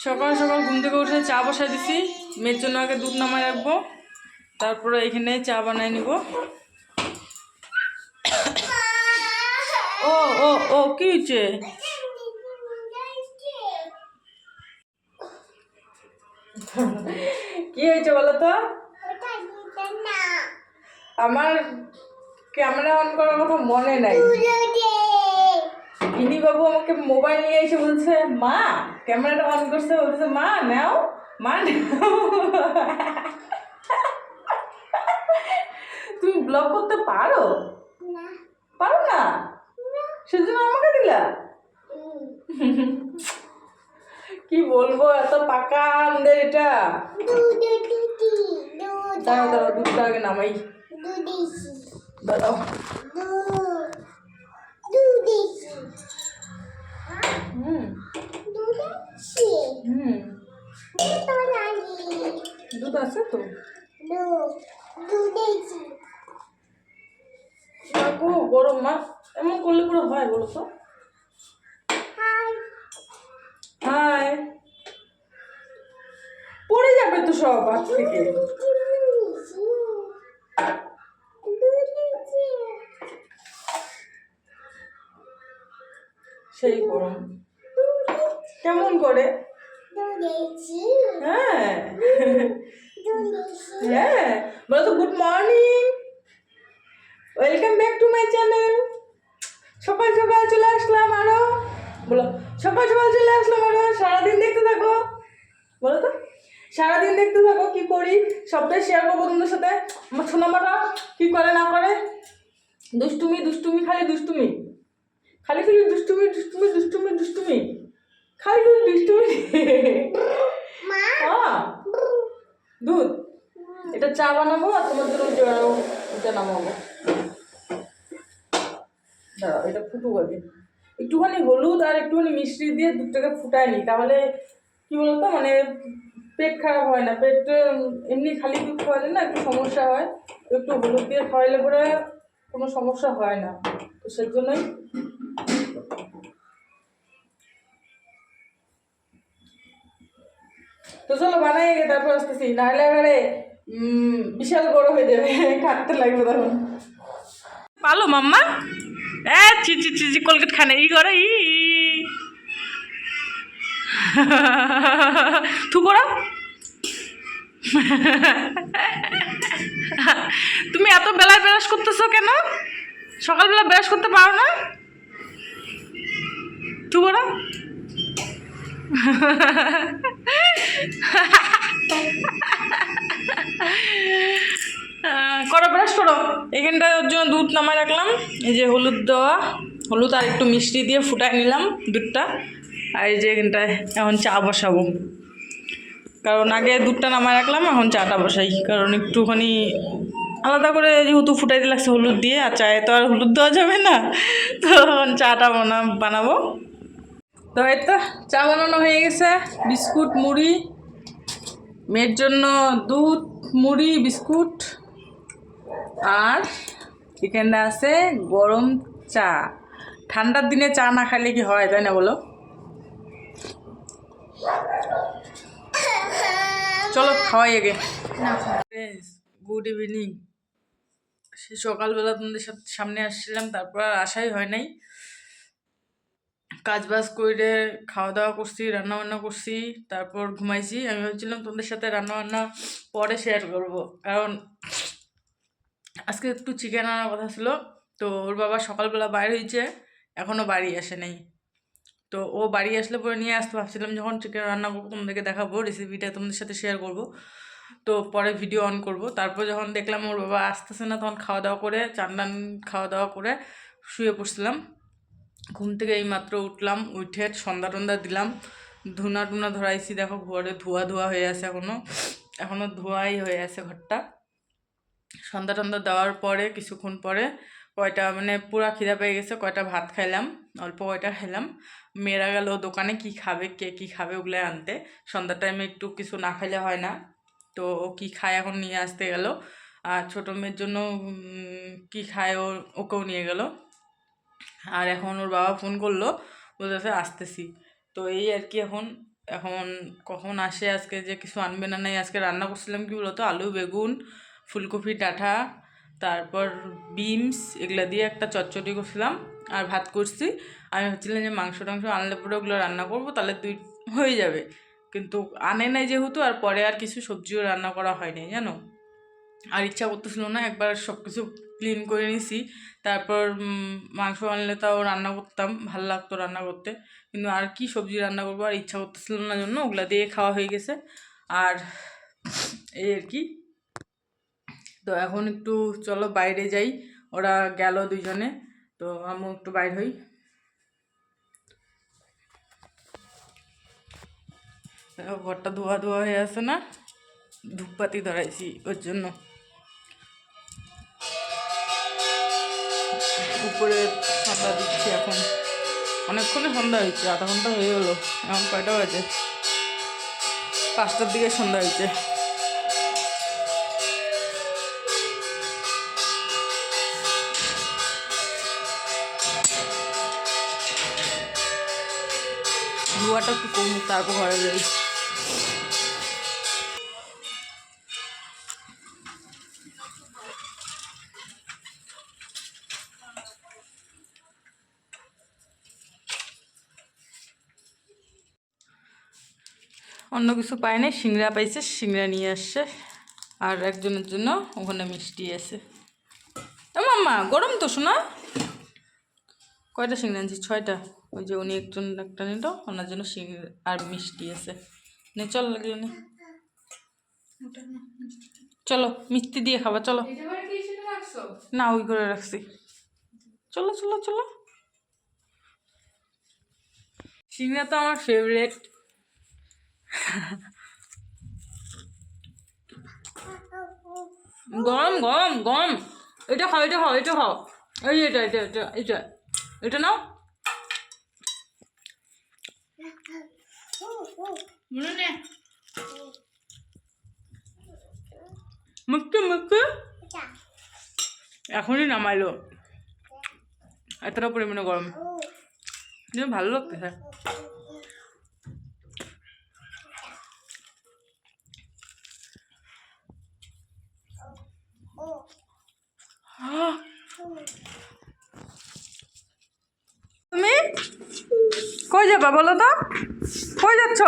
সকাল সকাল ঘুম থেকে উঠে চা বসাই দিছি। মেয়ের জন্য আগে দুধ নামায় রাখবো, তারপরে এখানে চা বানাই নিব। ও ও ও কি হচ্ছে? কি হয়েছে বলো তো? আমার ক্যামেরা অন করার কথা মনে নাই। ইনি বাবু আমাকে মোবাইল নিয়ে এসে বলছে মা ক্যামেরাটা অন করছে, বলছে মা নাও মা নাও। তুমি ব্লগ করতে পারো? পারো না, সেজন্য আমাকে দিলা। কি বলবো, এত পাকা আমাদের এটা। দাঁড়াও দাঁড়াও, দুধটা আগে নামাই। দাঁড়াও। দুধ আছে তো? গরম মা, এমন করলে পুরো হয় বলো তো? হাই, পড়ে যাবে তো সব হাত থেকে। সেই গরম কেমন করে? হ্যাঁ হ্যাঁ, বলো তো good morning, welcome back to my channel. সকাল সকাল চলে আসলাম আরো, বলো সকাল সকাল চলে আসলাম আরো। সারাদিন দেখতে থাকো, বলো তো সারাদিন দেখতে থাকো কি করি, সবটাই শেয়ার করবো তোমাদের সাথে। আমার সোনামাটা কি করে না করে, দুষ্টুমি দুষ্টুমি, খালি দুষ্টুমি, খালি খালি দুষ্টুমি দুষ্টুমি দুষ্টুমি দুষ্টুমি, খালি খালি দুষ্টুমি। হ্যাঁ দুধ, এটা চা বানাবো আর তোমার জন্য এটা নামাবো। দাঁড়াও, এটা ফুটুক আগে। একটুখানি হলুদ আর একটুখানি মিষ্টি দিয়ে দুধটাকে ফুটায় নিই, তাহলে কি বলতো মানে পেট খারাপ হয় না। পেট এমনি খালি দুধ খাওয়ালে না একটু সমস্যা হয়, একটু হলুদ দিয়ে খাওয়াইলে পরে কোনো সমস্যা হয় না। তো সেই জন্যই তো চলো বানাই আগে, তারপর আসতেছি, নাহলে এবারে বিশাল বড় হয়ে যাবে, কাটতে লাগবে তখন। পালো মাম্মা চি চি চি চি কলকাতা খানে ই করে ই থু করো। তুমি এত বেলায় ব্রাশ করতেছো কেন? সকালবেলা ব্রাশ করতে পারো না? থু করো। করো ব্রাশ করো। এখানটায় ওর জন্য দুধ নামায় রাখলাম, এই যে হলুদ দেওয়া, হলুদ আর একটু মিষ্টি দিয়ে ফুটাই নিলাম দুধটা। আর এই যে এখানটায় এখন চা বসাবো, কারণ আগে দুধটা নামায় রাখলাম, এখন চাটা বসাই, কারণ একটুখানি আলাদা করে যেহেতু ফুটাইতে লাগছে হলুদ দিয়ে, আর চায়ে তো আর হলুদ দেওয়া যাবে না, তো এখন চাটা বানাবো। তো এই তো চা বানানো হয়ে গেছে, বিস্কুট মুড়ি, মেয়ের জন্য দুধ মুড়ি বিস্কুট, আর এখানে আছে গরম চা। ঠান্ডার দিনে চা না খাইলে কি হয়, তাই না বলো? চলো খাওয়াই আগে। Good evening. সে সকালবেলা তোমাদের সামনে আসছিলাম, তারপর আর আসাই হয় নাই। কাজ বাজ করে খাওয়া দাওয়া করছি, রান্না বান্না করছি, তারপর ঘুমাইছি। আমি ভাবছিলাম তোমাদের সাথে রান্না বান্না পরে শেয়ার করবো, কারণ আজকে একটু চিকেন আনার কথা ছিল। তো ওর বাবা সকালবেলা বাইরে হয়েছে, এখনও বাড়ি আসে নাই। তো ও বাড়ি আসলে পরে নিয়ে আসতে ভাবছিলাম, যখন চিকেন রান্না করবো তোমাদেরকে দেখাবো, রেসিপিটা তোমাদের সাথে শেয়ার করব। তো পরে ভিডিও অন করব। তারপর যখন দেখলাম ওর বাবা আসতেছে না, তখন খাওয়া দাওয়া করে চান্দান খাওয়া দাওয়া করে শুয়ে পড়ছিলাম। ঘুম থেকে এইমাত্র উঠলাম, উঠে সন্ধ্যা টন্দা দিলাম, ধুনা টুনা ধরাইছি। দেখো ঘরে ধোয়া ধোয়া হয়ে আছে, এখনও ধোয়াই হয়ে আছে ঘরটা। সন্ধ্যা টন্দা দেওয়ার পরে কিছুক্ষণ পরে কয়টা মানে পুরা খিদা পেয়ে গেছে, কয়টা ভাত খাইলাম, অল্প কয়টা খেলাম। মেয়েরা গেল দোকানে কি খাবে, কে কী খাবে ওগুলো আনতে। সন্ধ্যার টাইমে একটু কিছু না খাইলে হয় না, তো ও কী খায় এখন নিয়ে আসতে গেল। আর ছোটো মেয়ের জন্য কী খায় ওকেও নিয়ে গেল। আর এখন ওর বাবা ফোন করলো, বলতেছে আসতেছি। তো এই আর কি, এখন এখন কখন আসে, আজকে যে কিছু আনবে না নাই। আজকে রান্না করছিলাম কি বলতো, আলু বেগুন ফুলকপি ডাঁটা তারপর বিনস এগুলো দিয়ে একটা চচ্চড়ি করছিলাম আর ভাত করছি। আমি ভাবছিলাম যে মাংস টাংস আনলে পরে ওগুলো রান্না করবো, তাহলে হয়ে যাবে, কিন্তু আনে নাই যেহেতু, আর পরে আর কিছু সবজিও রান্না করা হয়নি জানো। আর ইচ্ছা করতেছিল না, একবার সব কিছু ক্লিন করে নিছি, তারপর মাংস আনলে তাও রান্না করতাম, ভালো লাগতো রান্না করতে, কিন্তু আর কি সবজি রান্না করবো, আর ইচ্ছা করতেছিল না জন্য ওগুলা দিয়ে খাওয়া হয়ে গেছে। আর এই আর কি। তো এখন একটু চলো বাইরে যাই, ওরা গেল দুইজনে, তো আমিও একটু বাইর হই। ঘরটা ধোয়া ধোয়া হয়ে আছে না, ধূপপাতি ধরাইছি ওর জন্য। উপরে সন্ধ্যা দিচ্ছি এখন, অনেকক্ষণে সন্ধ্যা হয়েছে, আধা ঘন্টা হয়ে গেলো। এখন কয়টা বাজে? 5টার দিকে সন্ধ্যা হয়েছে। ধোয়াটা একটু কমুক তারপর ঘরে যাই। অন্য কিছু পায় নাই, সিংড়া পাইছে, সিংড়া নিয়ে আসছে, আর একজনের জন্য ওখানে মিষ্টি আছে। মাম্মা গরম তো শোনা। কয়টা সিংড়া আনছি? 6টা। ওই যে উনি একজন একটা নিল, ওনার জন্য সিংড়া আর মিষ্টি আছে। নে চল লাগলো নে, চলো মিষ্টি দিয়ে খাবা চলো। না ওই করে রাখছি, চলো চলো চলো। সিংড়া তো আমার ফেভারিট। গরম গরম গরম। এটা খাও এটা খাও এটা খাও, এই এটা এটা এটা এটা এটা নাও। মুখে মুখে এখনই নামাইলো, এতটা পরিমাণে গরম, ভালো লাগতেছে। তুমি কই যাবা বলো তো? কই যাচ্ছ?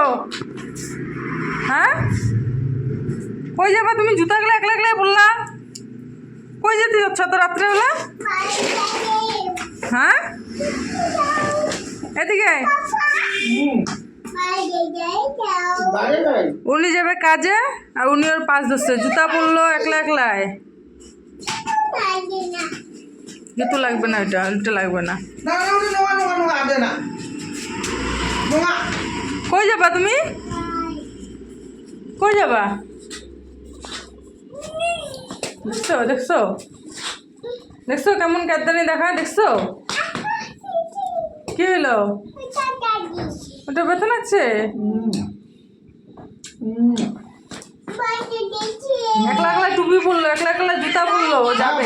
হ্যাঁ কই যাবা তুমি? জুতাগুলো একলা একলাই বললা, কই যেতে যাচ্ছ তো রাত্রেবেলা? হ্যাঁ এদিকে উনি যাবে কাজে, আর উনি ওর পাশ ধরছে, জুতা পরলো একলা একলাই। জুতো লাগবে না, ওইটা ওইটা লাগবে না। কই যাবা তুমি? কই যাবা? দেখছো দেখছো দেখছো কেমন কাঁদানি দেখা, দেখছো? কি হলো? ওটা ব্যথা লাগছে? একলা একলা টুপি পরলো, একলা একলা জুতা পরলো, যাবে।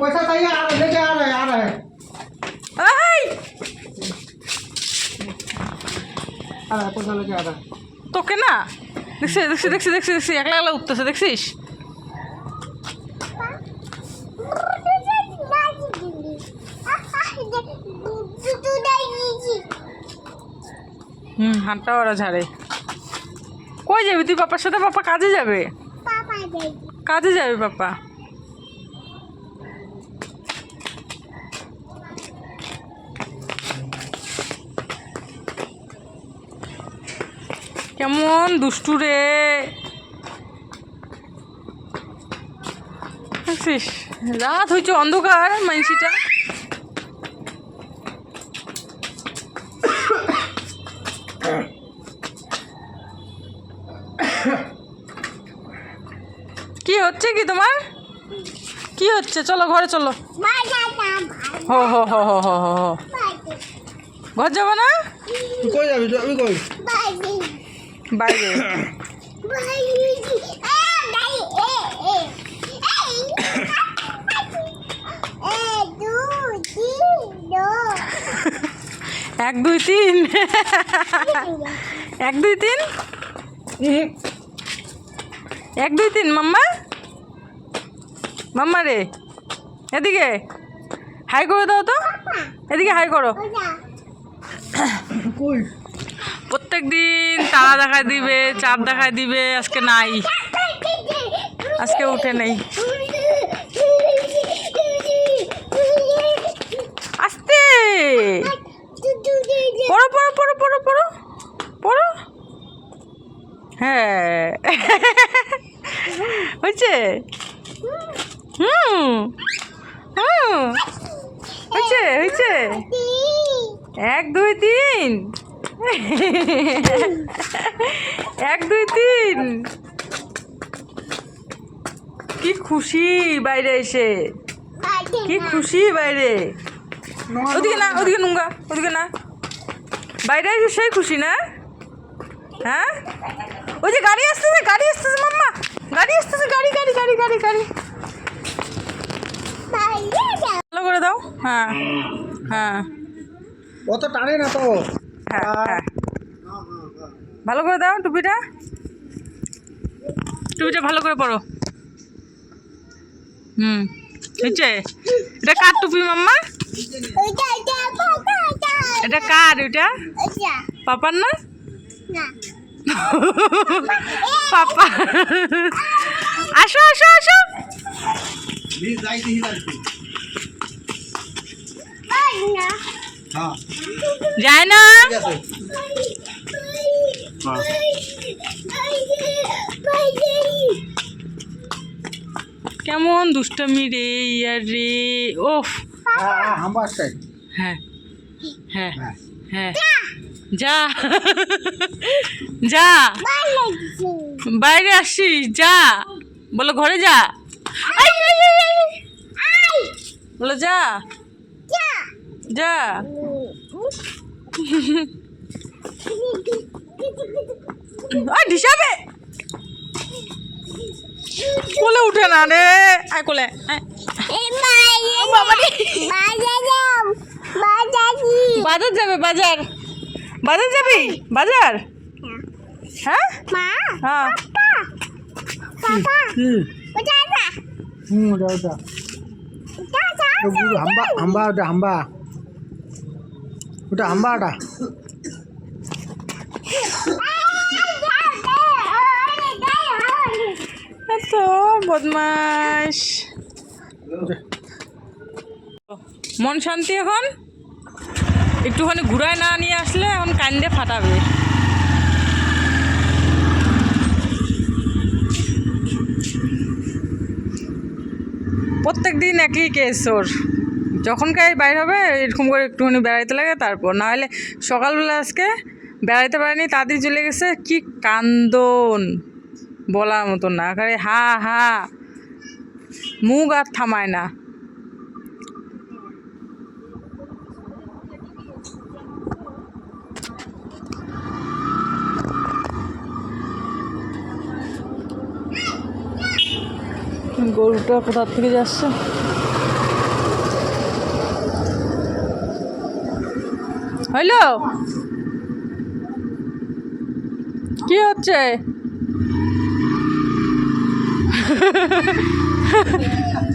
पैसा चाहिए लेके आ रहे हैं पैसा लेके आ रहा है। তোকে না দেখছি দেখছি দেখছি দেখছি দেখছি একলা একলা উঠতেছে, দেখছিস? হাতটা ওরা ঝাড়ে। কই যাবি তুই পাপার সাথে? পাপা কাজে যাবে, কাজে যাবে পাপা। কেমন দুষ্টু রে, দেখছিস? রাত হয়েছে, অন্ধকার, মাইসিটা কি হচ্ছে? কি তোমার কি হচ্ছে? চলো ঘরে চলো। হো হো হো হো হো হো হো, ঘর যাবো না? কই যাবি? যাবি কই? বাইরে। 1 2 3 1 2 3 1 2 3 মাম্মা মাম্মা রে এদিকে হাই করে দাও তো এদিকে হাই করো কই প্রত্যেক দিন তারা দেখায় দিবে চাঁদ দেখায় দিবে আজকে নাই আজকে উঠে নেই আস্তে পড়ো পড়ো পড়ো পড়ো পড়ো পড়ো হ্যাঁ হয়েছে হুম হুম হয়েছে হয়েছে 1 2 3 1 2 3 কি খুশি বাইরে এসে কি খুশি বাইরে ওদিকে না ওদিকে নুঙ্গা ওদিকে না বাইরে এসে সেই খুশি না হ্যাঁ ওই যে গাড়ি আসতেছে মাম্মা গাড়ি আসতেছে গাড়ি গাড়ি গাড়ি গাড়ি গাড়ি ভালো করে দাও হ্যাঁ হ্যাঁ অত টানে না তো হ্যাঁ হ্যাঁ ভালো করে দাও টুপিটা টুপিটা ভালো করে পরো হুম হচ্ছে এটা কার টুপি মাম্মা এটা কার ওইটা পাপার না পাপা আসো আসো আসো যায় না কেমন দুষ্টমি রে ইয়ার রে ওফ হাম্বার স্টাইল হ্যাঁ হ্যাঁ হ্যাঁ যা যা বাইরে আসিস যা বলো ঘরে যা বলো যা যা ঢিসাবে কোলে উঠে না রে আয় কোলে বাজার যাবে বাজার বাজার যাবি বাজার হ্যাঁ হ্যাঁ ওটা ওটা হাম্বা হাম্বা ওটা হাম্বা ওটা হাম্বাটা এত বদমাস মন শান্তি এখন একটুখানি ঘুরায় না নিয়ে আসলে এখন কান্দে ফাটাবে প্রত্যেক দিন একই কেস ওর যখনকার বাইর হবে এরকম করে একটুখানি বেড়াইতে লাগে তারপর না হলে সকালবেলা আজকে বেড়াইতে পারেনি তাড়াতাড়ি চলে গেছে কি কান্দন বলার মতন না আরে হা হা মুখ আর থামায় না গরুটা কোথা থেকে যাচ্ছে হইল কি হচ্ছে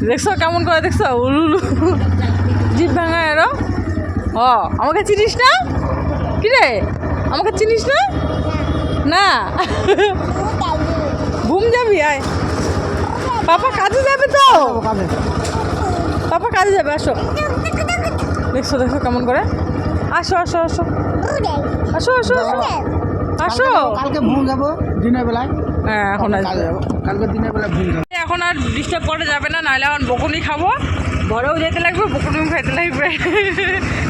দেখছো কেমন করে দেখছো উলুলু জিভ ভাঙা এরো ও আমাকে চিনিস না কি রে আমাকে চিনিস না না ঘুম যাবি আয় পাপা কাজে যাবে তো পাপা কাজে যাবে আসো দেখছো দেখছো কেমন করে আসো আসো আসো আসো আসো আসো আসো কালকে ভুল যাবো দিনের বেলায় হ্যাঁ এখন কালকে দিনের বেলায় ভুল যাবো এখন আর ডিস্টার্ব করা যাবে না নাহলে এখন বকুনি খাবো ঘরেও যেতে লাগবে বকুনিও খাইতে লাগবে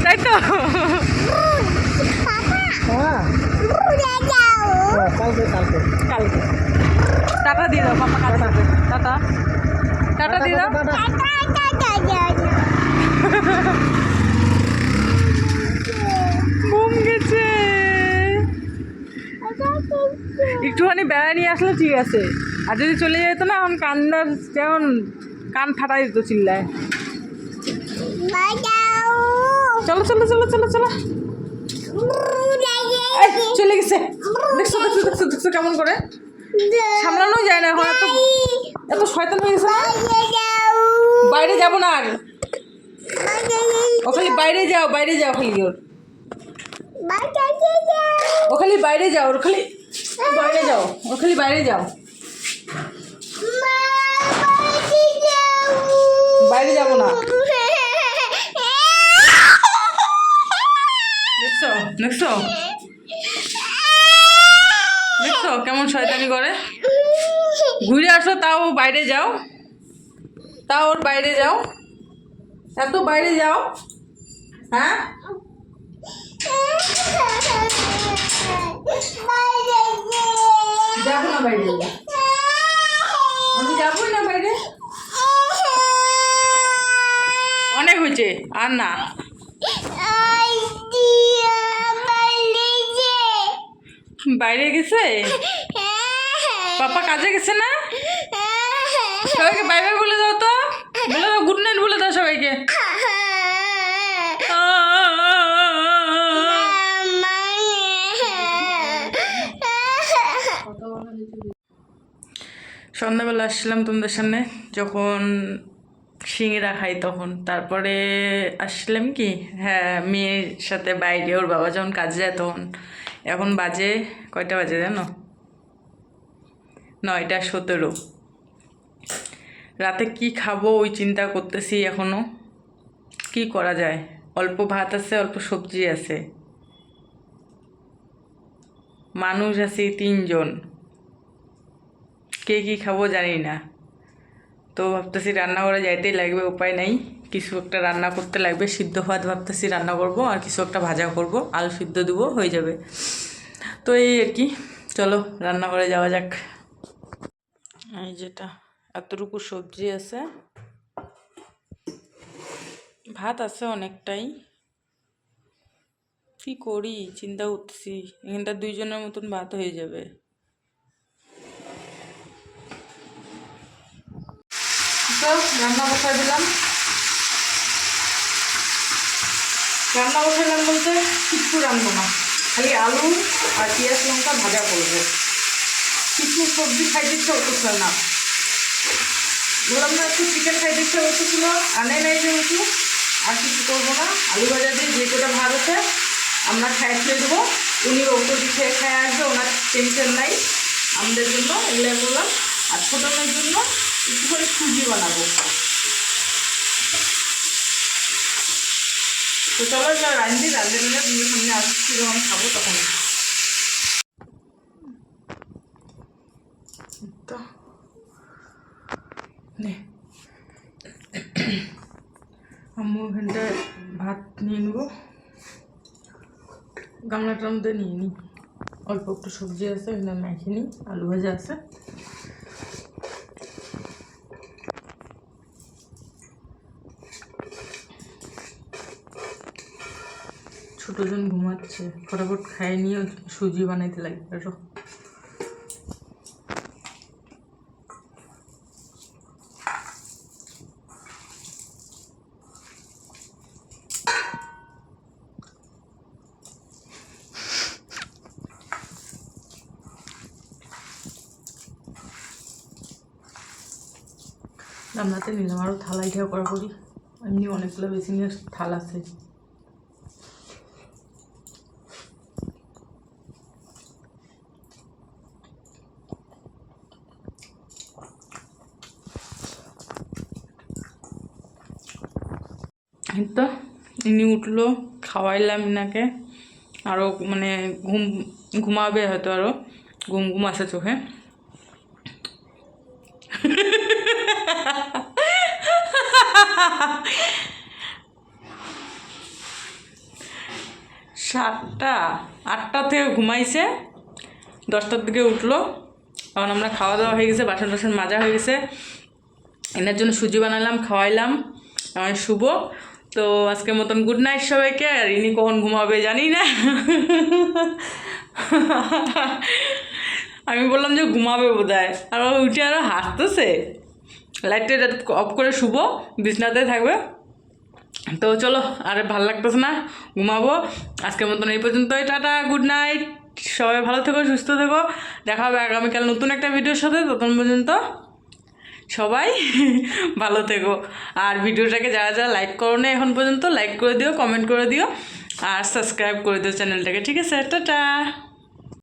তাই তো হ্যাঁ কালকে কালকে কালকে টাটা দিয়ে দাও পাপা কাজ করবে টাটা টাটা দিয়ে দাও ঘুম গেছে একটুখানি বেড়ায় নিয়ে আসলে ঠিক আছে আর যদি চলে যেত না এখন কান্নার যেমন কান ফাটা দিত চিল্লায় চলো চলো চলো চলো চলো দেখছো দেখছো দেখছো দেখছো কেমন করে সামলানো যায় না এখন, এত এত শয়তান হয়ে গেছে না। বাইরে যাবো না আর, ও খালি বাইরে যাও খালি ওর, ও খালি বাইরে যাও, ওর খালি বাইরে যাও, ওর খালি বাইরে যাও, বাইরে যাবো না। দেখছো দেখছো দেখছো কেমন শয়তানি করে, ঘুরে আসো তাও বাইরে যাও, তাও ওর বাইরে যাও, এত বাইরে যাও। হ্যাঁ যাবো না বাইরে, আমি যাবোই না বাইরে, অনেক হয়েছে আর না। বাইরে গেছে, পাপা কাজে গেছে না, সবাইকে বাই বাই বলে দাও তো, বলে দাও গুড নাইট বলে দাও সবাইকে। সন্ধ্যাবেলা আসছিলাম তোমাদের সামনে, যখন সিংড়া খাই তখন, তারপরে আসলাম কি, হ্যাঁ মেয়ের সাথে বাইরে, ওর বাবা যখন কাজে যায় তখন। এখন বাজে কয়টা বাজে জানো, 9:17। রাতে কি খাবো ওই চিন্তা করতেছি এখনো, কি করা যায়। অল্প ভাত আছে, অল্প সবজি আছে, মানুষ আছি 3 জন, কে কি খাবো জানি না। তো ভাবতেছি রান্নাঘরে যাইতেই লাগবে, উপায় নাই, কিছু একটা রান্না করতে লাগবে। সিদ্ধ ভাত ভাবতেছি রান্না করব, আর কিছু একটা ভাজা করব, আলু সিদ্ধ দেবো, হয়ে যাবে। তো এই আর কি, চলো রান্নাঘরে যাওয়া যাক। এই যেটা এতটুকু সবজি আছে, ভাত আছে অনেকটাই, কি করি চিন্তা করতেছি, এখানটা 2 জনের মতন ভাত হয়ে যাবে। তো রান্না বসাই দিলাম, রান্না বসাইলাম বলতে কিচ্ছু রান্না না, খালি আলু আর পেঁয়াজ লঙ্কা ভাজা করবো, কিছু সবজি খাইতে ইচ্ছা করতেছিল না, বললাম না একটু চিকেন খাইতে ইচ্ছা করতেছিল, আনে নাই যেহেতু আর কিছু করবো না, আলু ভাজা দিয়ে যে কটা ভাত আছে আমরা খাই খেয়ে দেবো, উনি ওপর খেয়ে খায় আসবে, ওনার টেনশন নাই, আমাদের জন্য এগুলো করলাম। আর ছোটো মেয়ের জন্য একটু করে সুজি বানাবো। তো চলো রাঁধি, রাঁধে তুমি সামনে আসছি, যখন খাবো তখন। তো আম্মু এখানটায় ভাত নিয়ে নেবো, গামলাটার মধ্যে নিয়ে নিই, অল্প একটু সবজি আছে এখানে মেখে নিই, আলু ভাজা আছে। ছোটজন ঘুমাচ্ছে, ফটাফট খাই নিয়ে সুজি বানাইতে লাগবে। আরো গামলাতে নিলাম, আরও থালাই ঠেয়া করা করি, এমনি অনেকগুলো বেশি নিয়ে থাল আছে। তো ইনি উঠলো, খাওয়াইলাম ইনাকে, আরও মানে ঘুমাবে হয়তো, আরও ঘুম আসে চোখে। সাতটা 8টা থেকে ঘুমাইছে, 10টার দিকে উঠলো, এখন আমরা খাওয়া দাওয়া হয়ে গেছে, বাসন টাসন মাজা হয়ে গেছে, এনার জন্য সুজি বানালাম, খাওয়াইলাম, আমি শুভ। তো আজকের মতন গুড নাইট সবাইকে, আর ইনি কখন ঘুমাবে জানি না। আমি বললাম যে ঘুমাবে বোধ হয়, আর উঠে আরও হাসতেছে, লাইটটা অফ করে শুভ, বিছনাতে থাকবে। তো চলো, আর ভালো লাগতেছে না, ঘুমাবো। আজকের মতন এই পর্যন্তই, টাটা, গুড নাইট। সবাই ভালো থেকো, সুস্থ থেকো। দেখা হবে আগামীকাল নতুন একটা ভিডিওর সাথে। ততক্ষণ পর্যন্ত সবাই ভালো থেকো। আর ভিডিওটাকে যারা যারা লাইক করো না এখন পর্যন্ত, লাইক করে দিও, কমেন্ট করে দিও আর সাবস্ক্রাইব করে দিও চ্যানেলটাকে, ঠিক আছে? টাটা।